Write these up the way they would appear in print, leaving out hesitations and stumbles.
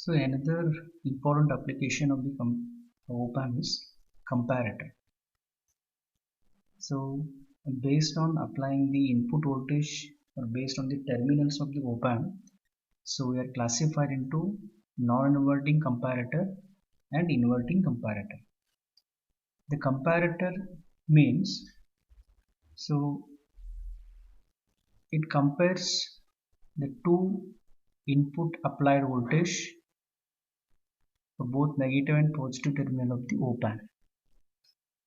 So another important application of the op-amp is comparator. So based on applying the input voltage or based on the terminals of the op-amp, so we are classified into non-inverting comparator and inverting comparator. The comparator means, so it compares the two input applied voltage for both negative and positive terminal of the op-amp.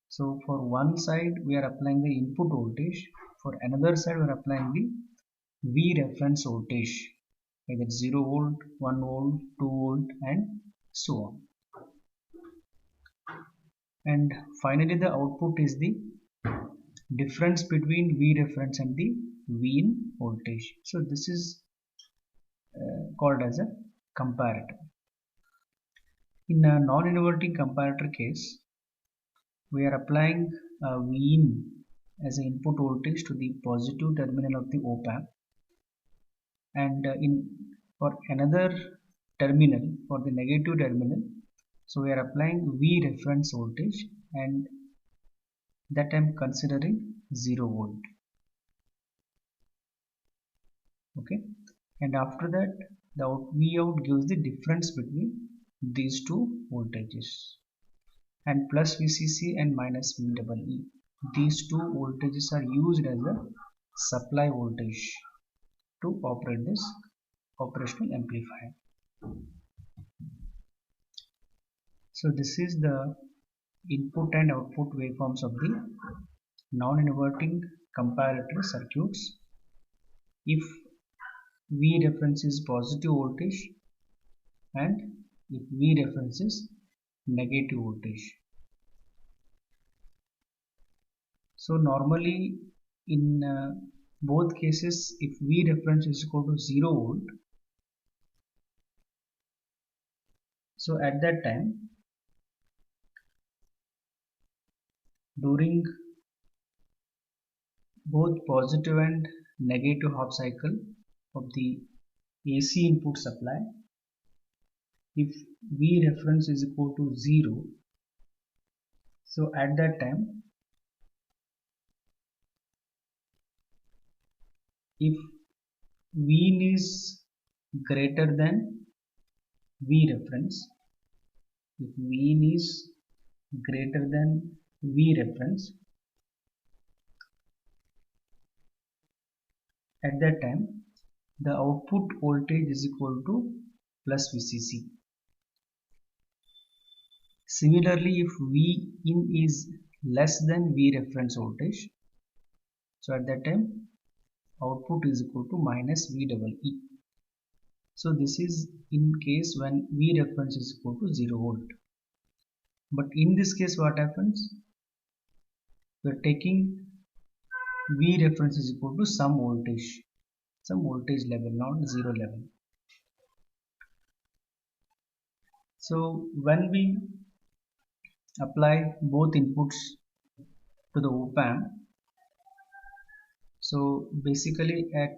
So for one side we are applying the input voltage, for another side we are applying the V reference voltage, either 0 volt, 1 volt, 2 volt and so on. And finally the output is the difference between V reference and the V in voltage. So this is called as a comparator. In a non-inverting comparator case, we are applying V in as an input voltage to the positive terminal of the op-amp, and for another terminal, for the negative terminal, so we are applying V reference voltage, and that I am considering 0 volt. Okay, and after that the V out gives the difference between these two voltages, and plus VCC and minus VEE. These two voltages are used as a supply voltage to operate this operational amplifier. So this is the input and output waveforms of the non-inverting comparator circuits if V reference is positive voltage and if V reference is negative voltage. So normally in both cases, if V reference is equal to 0 volt, so at that time during both positive and negative half cycle of the AC input supply, if V reference is equal to 0, so at that time if V in is greater than V reference, if V in is greater than V reference, at that time the output voltage is equal to plus VCC. Similarly, if V in is less than V reference voltage, so at that time output is equal to minus VEE. So this is in case when V reference is equal to 0 volt. But in this case what happens? We are taking V reference is equal to some voltage level, not 0 level. So when we apply both inputs to the op-amp, so basically at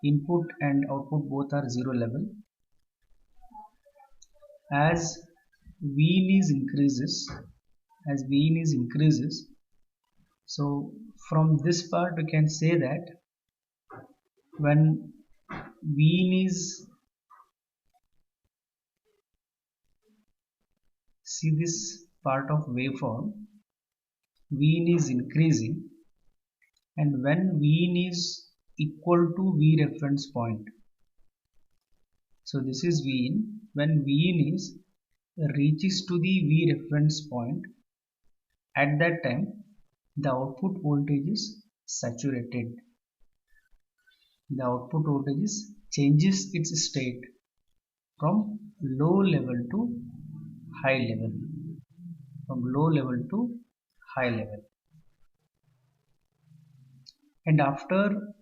input and output both are 0 level. As V in increases, so from this part we can say that when V in is, see this part of waveform, V in is increasing, and when V in is equal to V reference point, so this is V in, when V in is reaches to the V reference point, at that time the output voltage is saturated. The output voltage changes its state from low level to high level, and after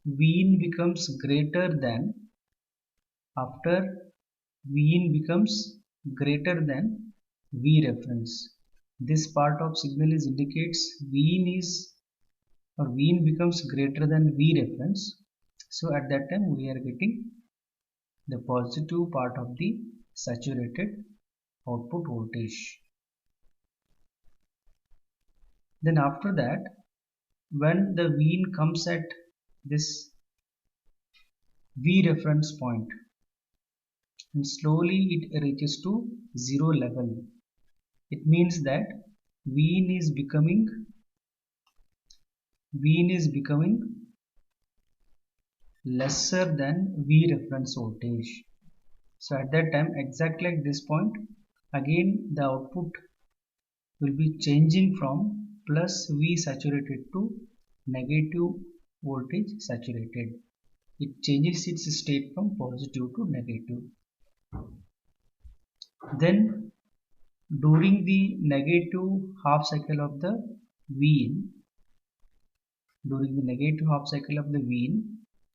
V in becomes greater than V reference, this part of signal indicates V in becomes greater than V reference. So at that time we are getting the positive part of the saturated output voltage. Then after that, when the Vin comes at this V reference point and slowly it reaches to zero level, it means that Vin is becoming lesser than V reference voltage. So at that time, exactly at this point, again the output will be changing from plus V saturated to negative voltage saturated. It changes its state from positive to negative. Then during the negative half cycle of the Vin,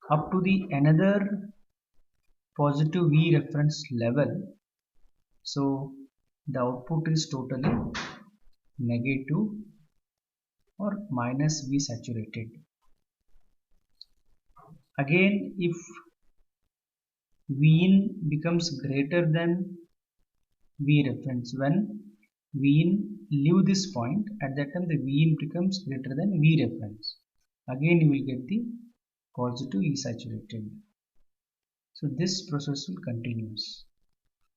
up to the another positive V reference level, so the output is totally negative or minus V saturated. Again, if Vin becomes greater than V reference, when Vin leave this point, at that time the Vin becomes greater than V reference. Again you will get the positive V saturated. So this process will continues.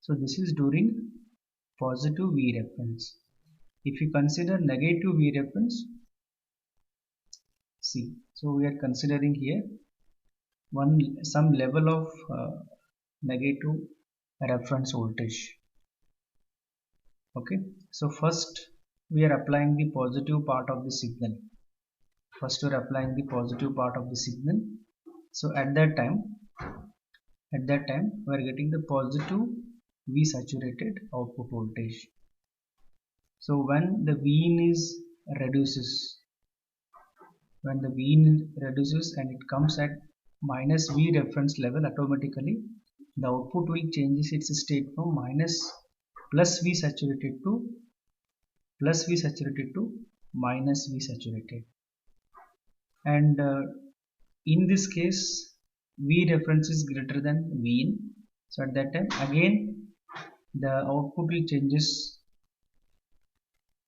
So this is during positive V reference. If you consider negative V reference, see, so we are considering here some level of negative reference voltage. Okay, so first we are applying the positive part of the signal. So at that time we are getting the positive V saturated output voltage. So when the Vin reduces and it comes at minus V reference level, automatically the output will change its state from plus V saturated to minus V saturated. And in this case V reference is greater than Vin. So at that time again the output will changes.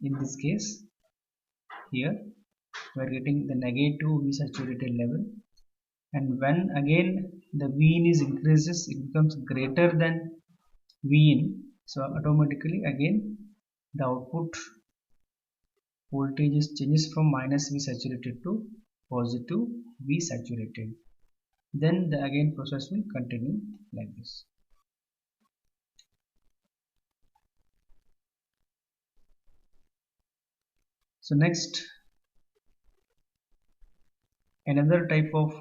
In this case here we are getting the negative V saturated level, and when again the Vin increases, it becomes greater than Vin. So automatically again the output voltage changes from minus V saturated to positive V saturated. Then the again process will continue like this. So next, another type of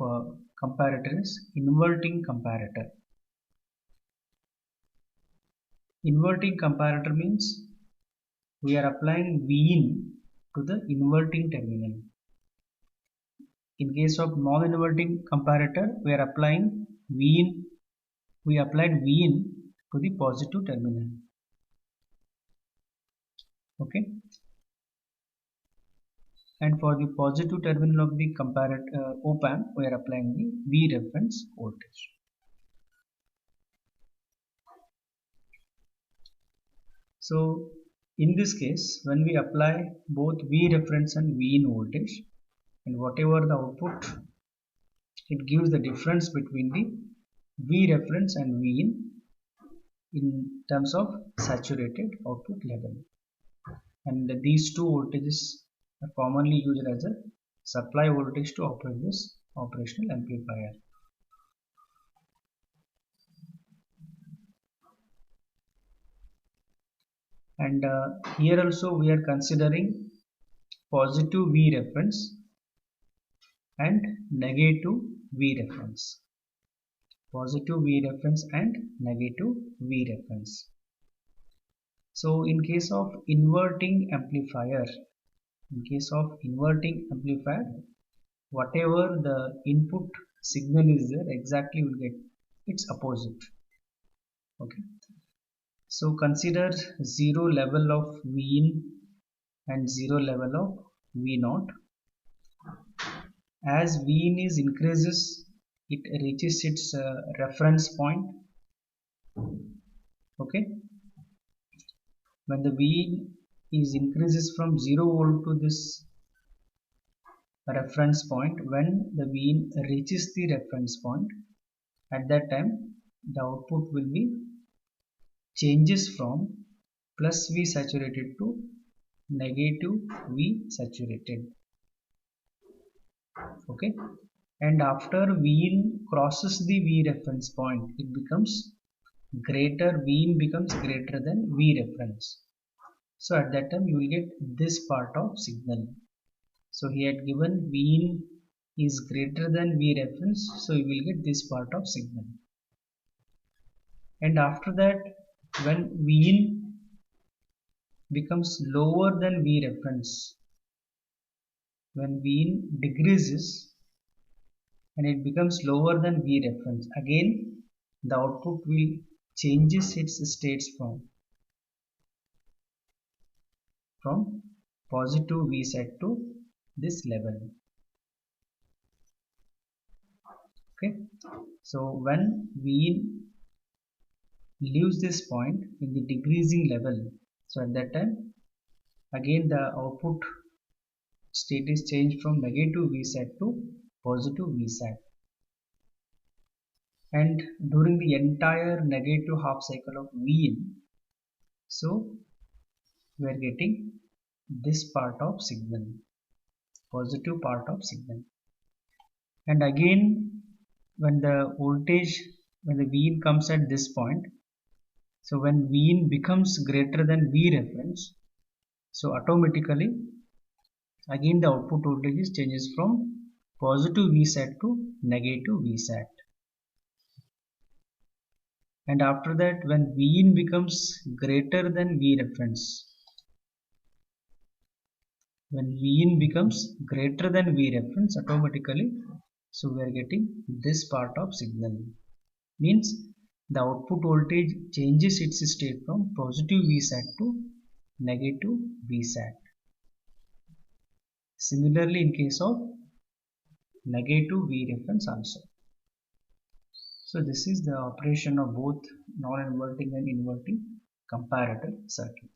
comparator is inverting comparator. Inverting comparator means we are applying Vin to the inverting terminal. In case of non-inverting comparator, we are applying Vin. We applied Vin to the positive terminal. Okay. And for the positive terminal of the comparator op-amp, we are applying the V reference voltage. So in this case, when we apply both V reference and Vin voltage, and whatever the output, it gives the difference between the V reference and Vin in terms of saturated output level. And these two voltages are commonly used as a supply voltage to operate this operational amplifier. And here also we are considering positive V reference and negative V reference. Positive V reference and negative V reference. So in case of inverting amplifier, whatever the input signal is there, exactly will get its opposite. Okay. So consider zero level of Vin and zero level of V0. As Vin increases, it reaches its reference point, Okay, when the Vin is increases from 0 volt to this reference point, when the Vin reaches the reference point, at that time the output will be changes from plus V saturated to negative V saturated. Okay, and after Vin crosses the V reference point, it becomes greater, Vin becomes greater than V reference. So at that time you will get this part of signal. So he had given Vin is greater than V reference, so you will get this part of signal. And after that, when Vin becomes lower than V reference, when Vin decreases and it becomes lower than V reference, again the output will changes its states from positive V set to this level. Okay, so when V leaves this point in the decreasing level, so at that time again the output state is changed from negative Vsat to positive Vsat, and during the entire negative half cycle of Vin, so we are getting this part of signal, positive part of signal. And again when the voltage, when the Vin comes at this point, so when Vin becomes greater than V reference, so automatically again the output voltage changes from positive Vsat to negative Vsat. And after that, when Vin becomes greater than V reference, when Vin becomes greater than V reference, automatically, so we are getting this part of signal. Means the output voltage changes its state from positive Vsat to negative Vsat. Similarly, in case of negative V reference also. So this is the operation of both non-inverting and inverting comparator circuit.